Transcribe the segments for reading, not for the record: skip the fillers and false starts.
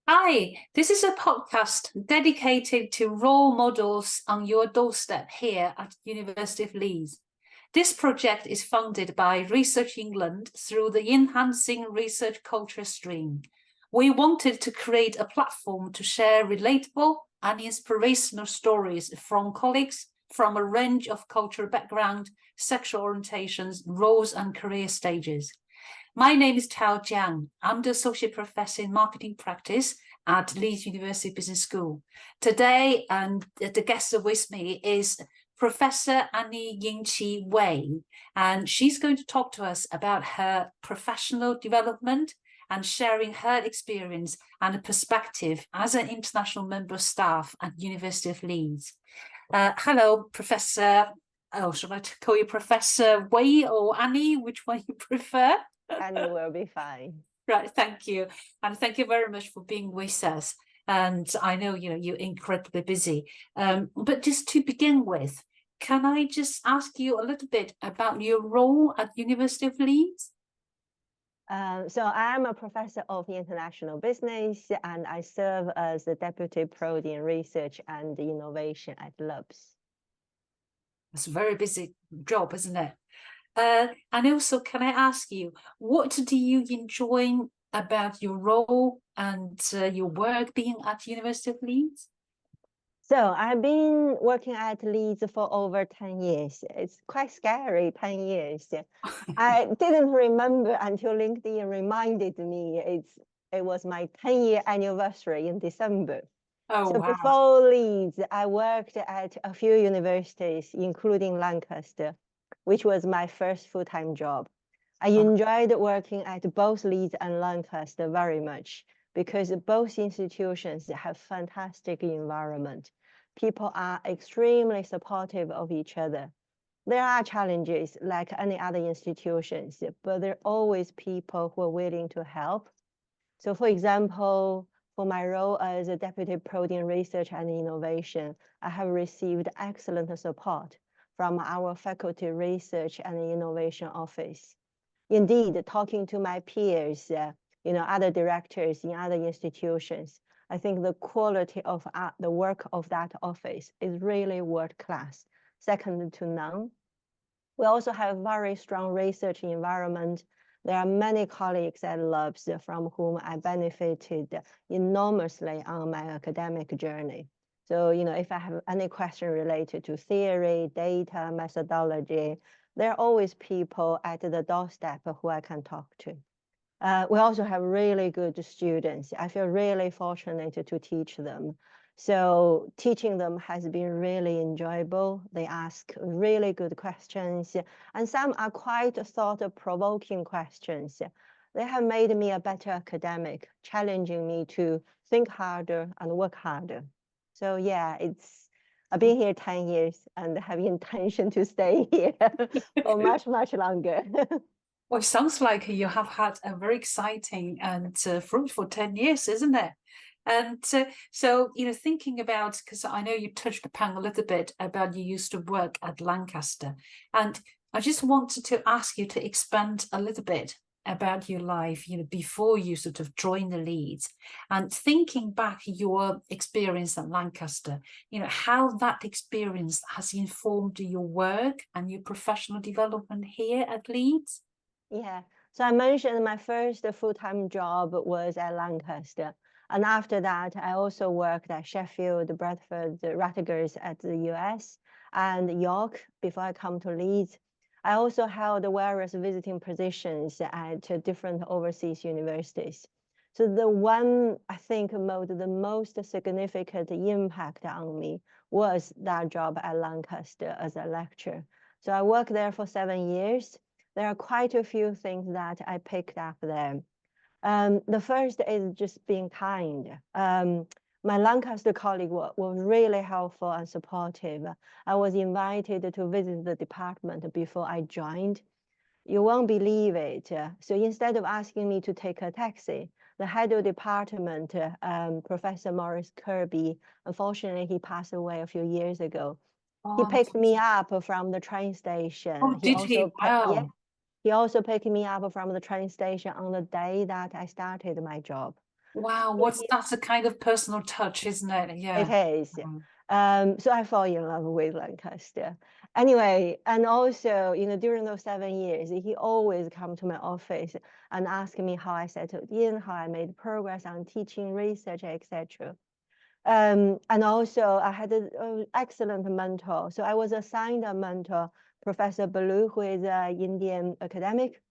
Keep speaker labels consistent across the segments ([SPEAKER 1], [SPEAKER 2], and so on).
[SPEAKER 1] Hi, this is a podcast dedicated to role models on your doorstep here at University of Leeds. This project is funded by Research England through the Enhancing Research Culture stream. We wanted to create a platform to share relatable and inspirational stories from colleagues from a range of cultural background, sexual orientations, roles and career stages. My name is Tao Jiang. I'm the Associate Professor in Marketing Practice at Leeds University Business School. Today, the guest with me is Professor Annie Yingqi Wei, and she's going to talk to us about her professional development and sharing her experience and perspective as an international member of staff at University of Leeds. Hello, Professor. Oh, should I call you Professor Wei or Annie? Which one you prefer?
[SPEAKER 2] Annie will be fine.
[SPEAKER 1] Right, thank you. And thank you very much for being with us. And I know, you're incredibly busy. But just to begin with, can I just ask you a little bit about your role at University of Leeds?
[SPEAKER 2] So I'm a professor of international business, and I serve as the Deputy Prod in Research and Innovation at LUBS.
[SPEAKER 1] It's a very busy job, isn't it? And also, can I ask you, what do you enjoy about your role and your work being at University of Leeds?
[SPEAKER 2] So I've been working at Leeds for over 10 years. It's quite scary, 10 years. I didn't remember until LinkedIn reminded me it was my 10-year anniversary in December.
[SPEAKER 1] Oh,
[SPEAKER 2] So
[SPEAKER 1] wow.
[SPEAKER 2] before Leeds, I worked at a few universities, including Lancaster, which was my first full-time job. I enjoyed working at both Leeds and Lancaster very much because both institutions have fantastic environment. People are extremely supportive of each other. There are challenges like any other institutions, but there are always people who are willing to help. So for example, for my role as a Deputy Prod in Research and Innovation, I have received excellent support from our Faculty Research and Innovation Office. Indeed, talking to my peers, other directors in other institutions, I think the quality of the work of that office is really world-class, second to none. We also have very strong research environment. There are many colleagues at LUBS from whom I benefited enormously on my academic journey. So, if I have any question related to theory, data, methodology, there are always people at the doorstep who I can talk to. We also have really good students. I feel really fortunate to teach them. So teaching them has been really enjoyable. They ask really good questions, and some are quite thought-provoking questions. They have made me a better academic, challenging me to think harder and work harder. So yeah, I've been here 10 years and have intention to stay here for much, much longer.
[SPEAKER 1] Well, it sounds like you have had a very exciting and fruitful 10 years, isn't it? And so, thinking about, because I know you touched upon a little bit about you used to work at Lancaster, and I just wanted to ask you to expand a little bit about your life, before you sort of joined the Leeds, and thinking back your experience at Lancaster, how that experience has informed your work and your professional development here at Leeds.
[SPEAKER 2] Yeah, so I mentioned my first full-time job was at Lancaster. And after that, I also worked at Sheffield, Bradford, Rutgers at the US, and York before I come to Leeds. I also held various visiting positions at different overseas universities. So the one I think the most significant impact on me was that job at Lancaster as a lecturer. So I worked there for 7 years. There are quite a few things that I picked up there. The first is just being kind. My Lancaster colleague was really helpful and supportive. I was invited to visit the department before I joined. You won't believe it. So instead of asking me to take a taxi, the head of department, Professor Maurice Kirby, unfortunately, he passed away a few years ago. He picked me up from the train station.
[SPEAKER 1] Oh, did he? Wow.
[SPEAKER 2] He also picked me up from the train station on the day that I started my job.
[SPEAKER 1] Wow, that's a kind of personal touch, isn't it?
[SPEAKER 2] It
[SPEAKER 1] Yeah.
[SPEAKER 2] is. So I fall in love with Lancaster. Anyway, and also, during those 7 years, he always come to my office and ask me how I settled in, how I made progress on teaching, research, etc. And also, I had an excellent mentor. So I was assigned a mentor, Professor Balu, who is an Indian academic.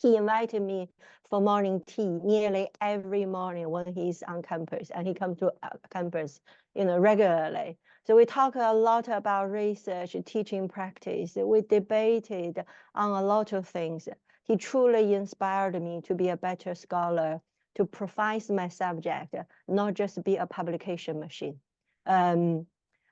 [SPEAKER 2] He invited me for morning tea nearly every morning when he's on campus, and he comes to campus, regularly. So we talk a lot about research, teaching practice. We debated on a lot of things. He truly inspired me to be a better scholar, to profess my subject, not just be a publication machine. And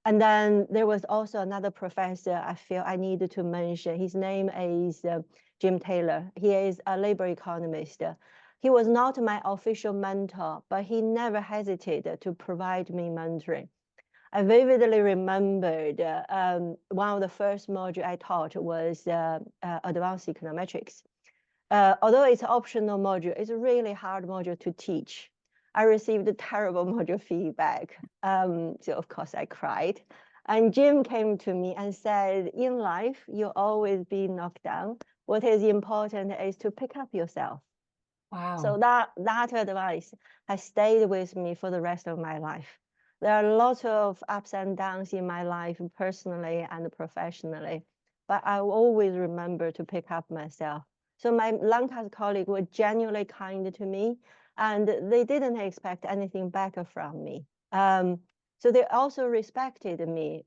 [SPEAKER 2] then there was also another professor I feel I needed to mention. His name is Jim Taylor. He is a labor economist. He was not my official mentor, but he never hesitated to provide me mentoring. I vividly remembered one of the first modules I taught was advanced econometrics. Although it's an optional module, it's a really hard module to teach. I received terrible module feedback. So of course I cried. And Jim came to me and said, in life, you'll always be knocked down. What is important is to pick up yourself.
[SPEAKER 1] Wow.
[SPEAKER 2] So that advice has stayed with me for the rest of my life. There are lots of ups and downs in my life, personally and professionally, but I always remember to pick up myself. So my Lancaster colleagues were genuinely kind to me, and they didn't expect anything back from me. So they also respected me,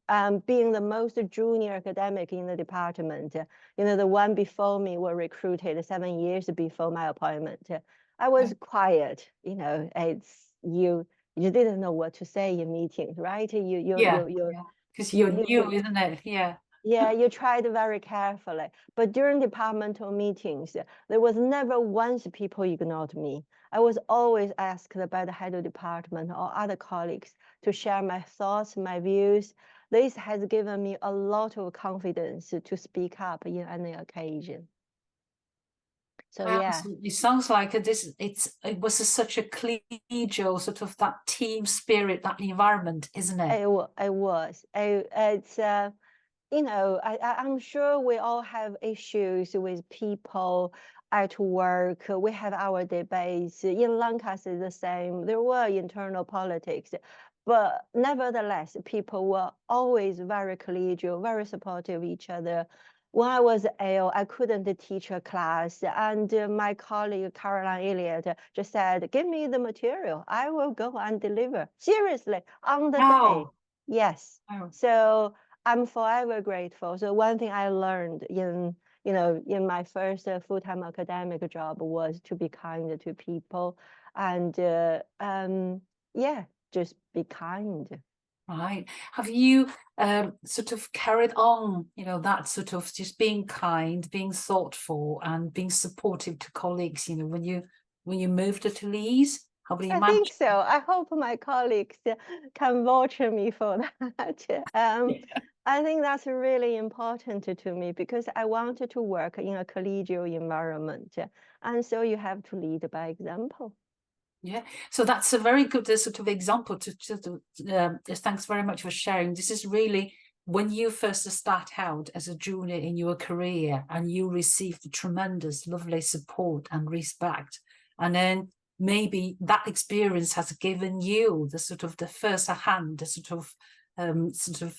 [SPEAKER 2] being the most junior academic in the department. The one before me were recruited 7 years before my appointment. I was quiet, it's you didn't know what to say in meetings, right?
[SPEAKER 1] Because you're new, isn't it? Yeah.
[SPEAKER 2] Yeah, you tried very carefully. But during departmental meetings, there was never once people ignored me. I was always asked by the head of department or other colleagues to share my thoughts, my views. This has given me a lot of confidence to speak up in any occasion. So yeah.
[SPEAKER 1] It sounds like it was such a collegial sort of that team spirit, that environment, isn't it?
[SPEAKER 2] It was. It's I'm sure we all have issues with people at work. We have our debates. In Lancaster, the same. There were internal politics, but nevertheless, people were always very collegial, very supportive of each other. When I was ill, I couldn't teach a class, and my colleague Caroline Elliott just said, "Give me the material. I will go and deliver." Seriously, on the day. Yes.
[SPEAKER 1] Wow.
[SPEAKER 2] So I'm forever grateful. So one thing I learned in my first full-time academic job was to be kind to people, and just be kind.
[SPEAKER 1] Right. Have you sort of carried on, that sort of just being kind, being thoughtful, and being supportive to colleagues, when you moved to Leeds? How do you
[SPEAKER 2] I think so. I hope my colleagues can vouch me for that. I think that's really important to me because I wanted to work in a collegial environment. And so you have to lead by example.
[SPEAKER 1] Yeah, so that's a very good sort of example thanks very much for sharing. This is really when you first start out as a junior in your career and you receive the tremendous, lovely support and respect. And then maybe that experience has given you the sort of the first hand, the sort of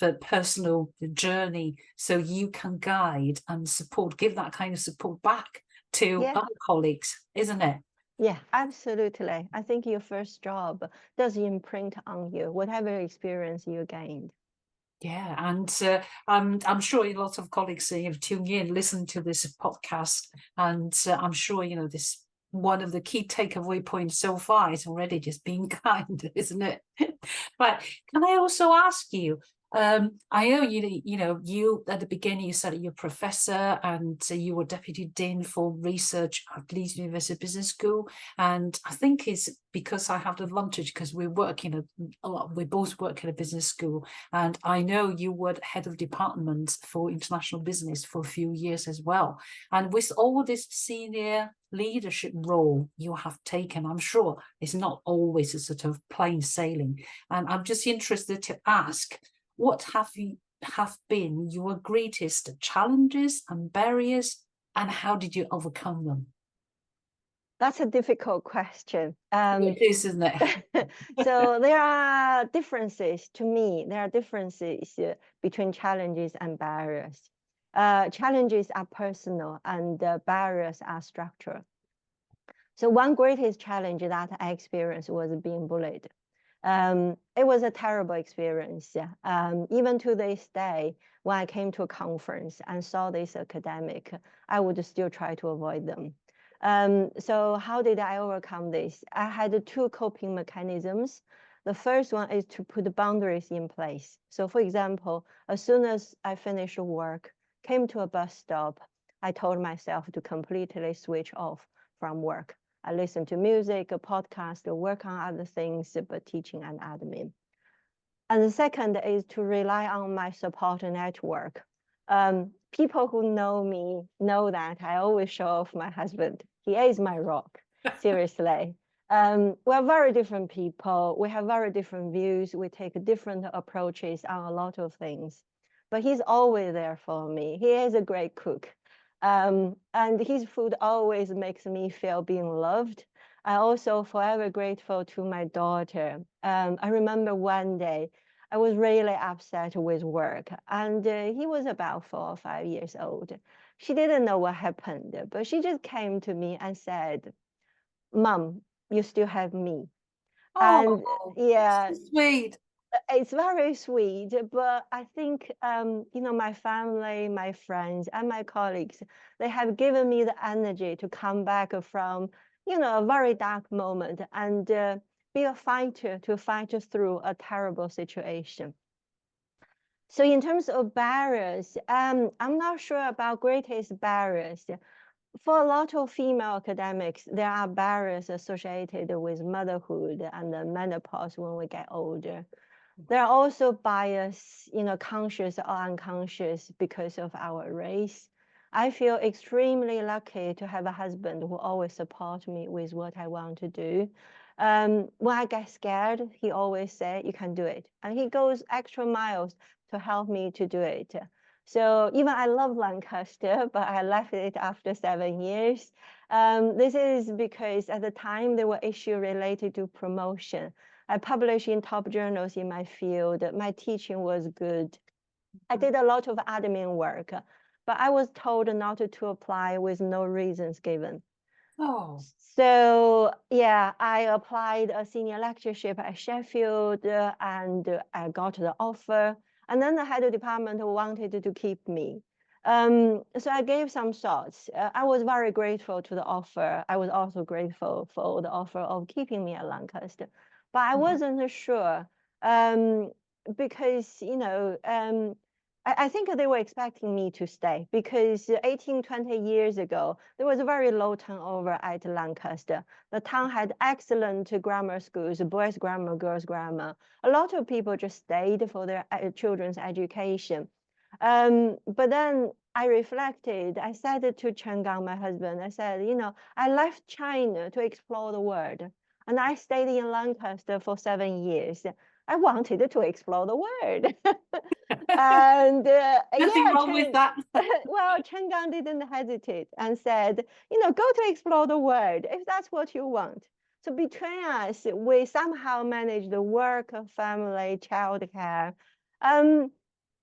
[SPEAKER 1] a personal journey, so you can guide and support, give that kind of support back to other colleagues, isn't it?
[SPEAKER 2] Yeah, absolutely. I think your first job does imprint on you, whatever experience you gained.
[SPEAKER 1] Yeah, and I'm sure a lot of colleagues tune in, listen to this podcast, and I'm sure this one of the key takeaway points so far is already just being kind, isn't it? But can I also ask you, I know you at the beginning you said you're a professor and you were deputy dean for research at Leeds University Business School, and I think it's because I have the advantage because we both work in a business school, and I know you were head of department for international business for a few years as well, and with all this senior leadership role you have taken, I'm sure it's not always a sort of plain sailing, and I'm just interested to ask, what have been your greatest challenges and barriers, and how did you overcome them?
[SPEAKER 2] That's a difficult question.
[SPEAKER 1] It is, isn't it?
[SPEAKER 2] So there are differences to me. There are differences between challenges and barriers. Challenges are personal and barriers are structural. So one greatest challenge that I experienced was being bullied. It was a terrible experience. Even to this day, when I came to a conference and saw this academic, I would still try to avoid them. So how did I overcome this? I had two coping mechanisms. The first one is to put boundaries in place. So for example, as soon as I finished work, came to a bus stop, I told myself to completely switch off from work. I listen to music, a podcast, work on other things, but teaching and admin. And the second is to rely on my support network. People who know me know that I always show off my husband. He is my rock, seriously. We're very different people. We have very different views. We take different approaches on a lot of things. But he's always there for me. He is a great cook. And his food always makes me feel being loved. I'm also forever grateful to my daughter. I remember one day I was really upset with work, and he was about 4 or 5 years old. She didn't know what happened, but she just came to me and said, "Mom, you still have me." And
[SPEAKER 1] Oh,
[SPEAKER 2] yeah,
[SPEAKER 1] that's so sweet.
[SPEAKER 2] it's very sweet, but I think, my family, my friends, and my colleagues, they have given me the energy to come back from, a very dark moment and be a fighter to fight through a terrible situation. So in terms of barriers, I'm not sure about greatest barriers. For a lot of female academics, there are barriers associated with motherhood and the menopause when we get older. There are also bias, conscious or unconscious because of our race. I feel extremely lucky to have a husband who always supports me with what I want to do. When I get scared, he always says, "You can do it." And he goes extra miles to help me to do it. So even I love Lancaster, but I left it after 7 years. This is because at the time there were issues related to promotion. I published in top journals in my field. My teaching was good. I did a lot of admin work, but I was told not to apply with no reasons given.
[SPEAKER 1] Oh,
[SPEAKER 2] So yeah, I applied a senior lectureship at Sheffield and I got the offer. And then the head of department wanted to keep me. So I gave some thoughts. I was very grateful to the offer. I was also grateful for the offer of keeping me at Lancaster, but I wasn't sure because, I think they were expecting me to stay because 18, 20 years ago, there was a very low turnover at Lancaster. The town had excellent grammar schools, boys' grammar, girls' grammar. A lot of people just stayed for their children's education. But then I reflected, I said to Chen Gang, my husband, I said, I left China to explore the world. And I stayed in Lancaster for 7 years. I wanted to explore the world. And
[SPEAKER 1] nothing
[SPEAKER 2] yeah,
[SPEAKER 1] wrong with that.
[SPEAKER 2] well, Chen Gang didn't hesitate and said, go to explore the world if that's what you want. So between us, we somehow managed the work, family, childcare.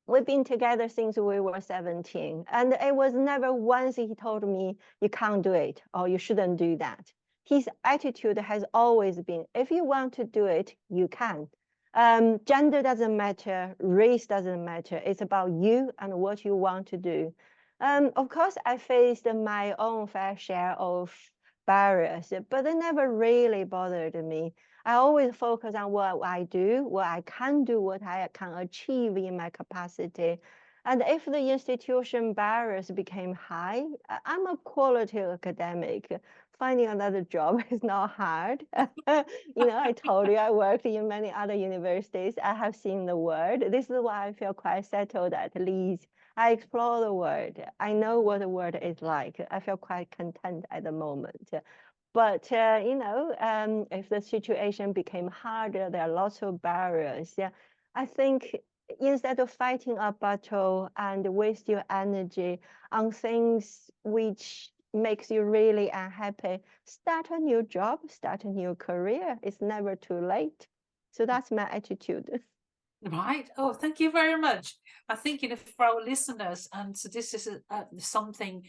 [SPEAKER 2] We've been together since we were 17. And it was never once he told me, you can't do it or you shouldn't do that. His attitude has always been, if you want to do it, you can. Gender doesn't matter, race doesn't matter. It's about you and what you want to do. Of course, I faced my own fair share of barriers, but they never really bothered me. I always focus on what I do, what I can do, what I can achieve in my capacity. And if the institution barriers became high, I'm a quality academic. Finding another job is not hard. I told you I worked in many other universities. I have seen the world. This is why I feel quite settled at Leeds. I explore the world. I know what the world is like. I feel quite content at the moment. But if the situation became harder, there are lots of barriers. Yeah, I think instead of fighting a battle and waste your energy on things which makes you really unhappy, start a new job, start a new career. It's never too late. So that's my attitude.
[SPEAKER 1] Right. Oh, thank you very much. I think, for our listeners, and so this is something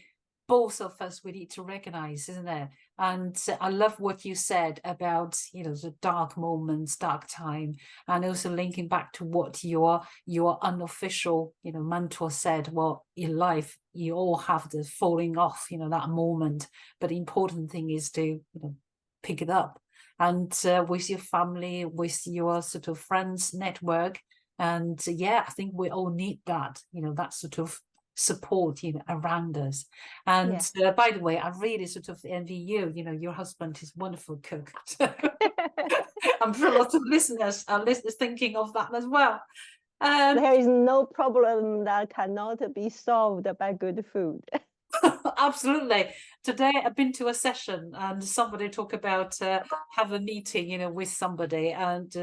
[SPEAKER 1] both of us we need to recognize, isn't it? And I love what you said about, the dark moments, dark time, and also linking back to what your unofficial, mentor said. Well, in life, you all have the falling off, that moment. But the important thing is to, pick it up. And with your family, with your sort of friends network. And I think we all need that, that sort of support, around us. And by the way, I really sort of envy you, your husband is a wonderful cook. So I'm sure lots of listeners are thinking of that as well.
[SPEAKER 2] There is no problem that cannot be solved by good food.
[SPEAKER 1] Absolutely. Today I've been to a session and somebody talk about have a meeting, with somebody, and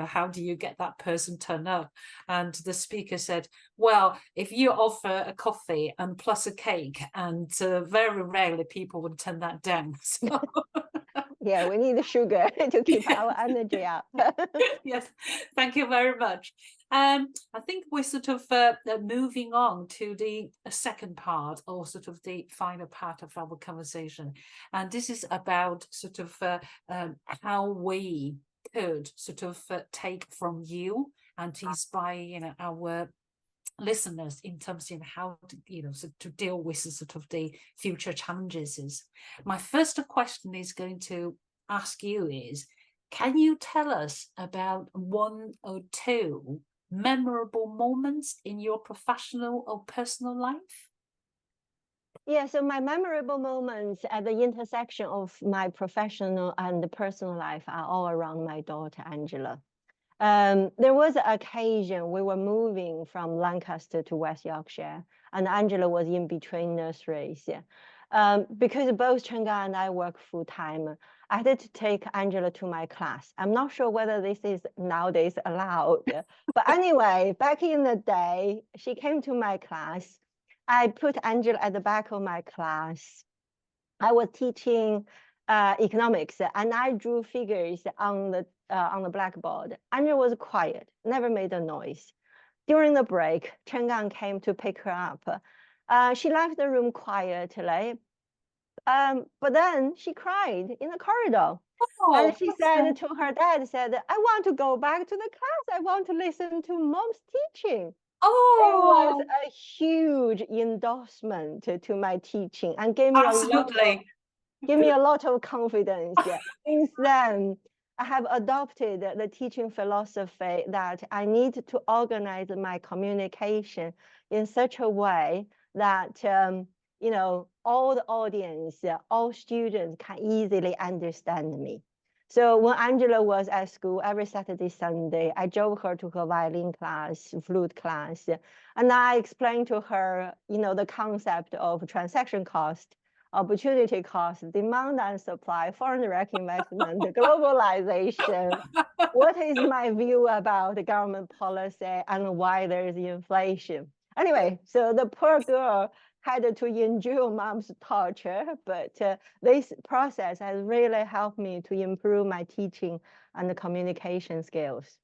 [SPEAKER 1] how do you get that person turn up? And the speaker said, well, if you offer a coffee and plus a cake, and very rarely people would turn that down. So
[SPEAKER 2] yeah, we need sugar to keep our energy up.
[SPEAKER 1] Yes, thank you very much. I think we're sort of moving on to the second part, or sort of the final part of our conversation. And this is about sort of how we could sort of take from you and to inspire, our listeners in terms of how to deal with sort of the future challenges. My first question is going to ask you is, can you tell us about one or two memorable moments in your professional or personal life?
[SPEAKER 2] Yeah, so my memorable moments at the intersection of my professional and personal life are all around my daughter, Angela. There was an occasion we were moving from Lancaster to West Yorkshire, and Angela was in between nurseries. Because both Chenga and I work full time, I had to take Angela to my class. I'm not sure whether this is nowadays allowed, but anyway, back in the day, she came to my class. I put Angela at the back of my class. I was teaching economics, and I drew figures on the blackboard. Angela was quiet, never made a noise. During the break, Chenggang came to pick her up. She left the room quietly, but then she cried in the corridor.
[SPEAKER 1] Oh,
[SPEAKER 2] and she said to her dad, I want to go back to the class. I want to listen to mom's teaching. It was a huge endorsement to my teaching and gave me a lot of confidence. Since then, I have adopted the teaching philosophy that I need to organize my communication in such a way that all the audience, all students can easily understand me. So when Angela was at school, every Saturday, Sunday, I drove her to her violin class, flute class, and I explained to her, the concept of transaction cost, opportunity cost, demand and supply, foreign direct investment, globalization. What is my view about the government policy and why there is inflation? Anyway, so the poor girl had to endure mom's torture, but this process has really helped me to improve my teaching and the communication skills.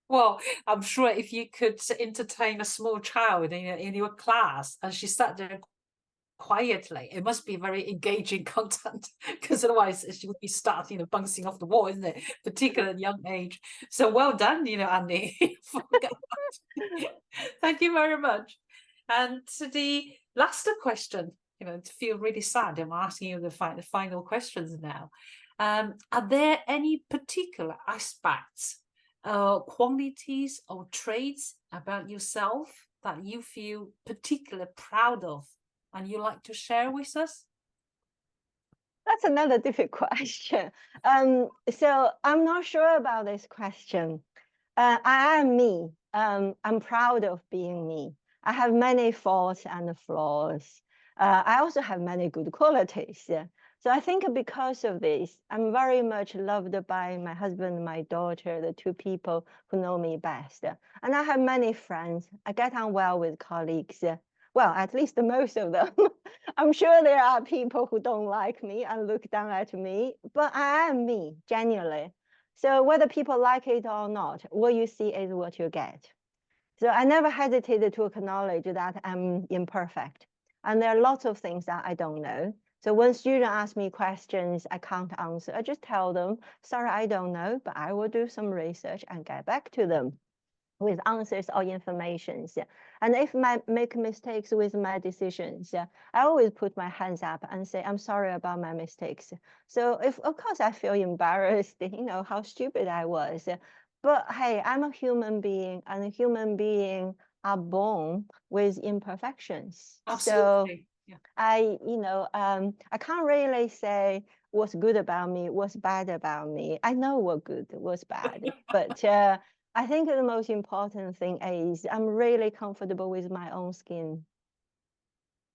[SPEAKER 1] Well, I'm sure if you could entertain a small child in your class and she sat there quietly, it must be very engaging content, because otherwise she would be starting, bouncing off the wall, isn't it? Particularly at a young age. So well done, Annie. Thank you very much. And to the last question, to feel really sad. I'm asking you the final questions now. Are there any particular aspects, qualities or traits about yourself that you feel particularly proud of and you like to share with us?
[SPEAKER 2] That's another difficult question. So I'm not sure about this question. I am me. I'm proud of being me. I have many faults and flaws. I also have many good qualities. So I think because of this, I'm very much loved by my husband, my daughter, the two people who know me best. And I have many friends. I get on well with colleagues. Well, at least most of them. I'm sure there are people who don't like me and look down at me, but I am me, genuinely. So whether people like it or not, what you see is what you get. So I never hesitated to acknowledge that I'm imperfect. And there are lots of things that I don't know. So when students ask me questions I can't answer, I just tell them, sorry, I don't know, but I will do some research and get back to them with answers or information. And if I make mistakes with my decisions, I always put my hands up and say, I'm sorry about my mistakes. So if, of course, I feel embarrassed, how stupid I was. But hey, I'm a human being, and a human being are born with imperfections.
[SPEAKER 1] Absolutely.
[SPEAKER 2] So I can't really say what's good about me, what's bad about me. I know what good, what's bad, but I think the most important thing is I'm really comfortable with my own skin.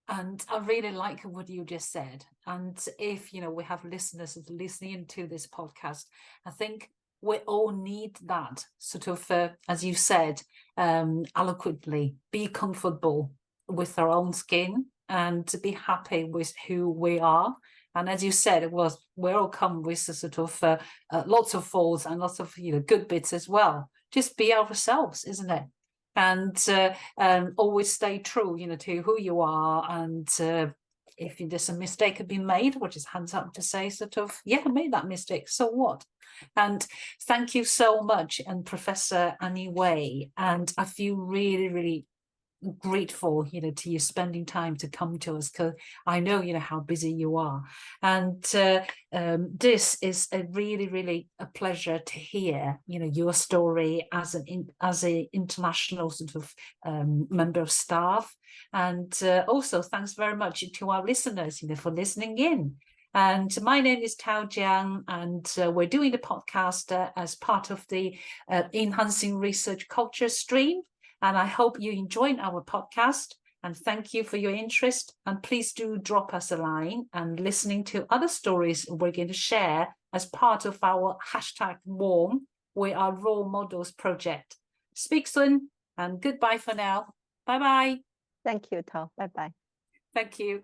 [SPEAKER 1] And I really like what you just said. And if, we have listeners listening to this podcast, I think we all need that sort of, as you said, eloquently, be comfortable with our own skin and to be happy with who we are. And as you said, we all come with a sort of lots of faults and lots of good bits as well. Just be ourselves, isn't it? And always stay true, to who you are. And if there's a mistake had been made, or just hands up to say sort of, yeah, I made that mistake, so what? And thank you so much, and Professor Annie Wei. And I feel really, really grateful to you spending time to come to us, because I know how busy you are, and this is a really a pleasure to hear your story as an international sort of member of staff. And also thanks very much to our listeners for listening in. And my name is Tao Jiang, and we're doing the podcast as part of the Enhancing Research Culture stream. And I hope you enjoyed our podcast, and thank you for your interest. And please do drop us a line and listening to other stories we're going to share as part of our #warm, we are role models project. Speak soon, and goodbye for now. Bye-bye.
[SPEAKER 2] Thank you, Tao. Bye-bye.
[SPEAKER 1] Thank you.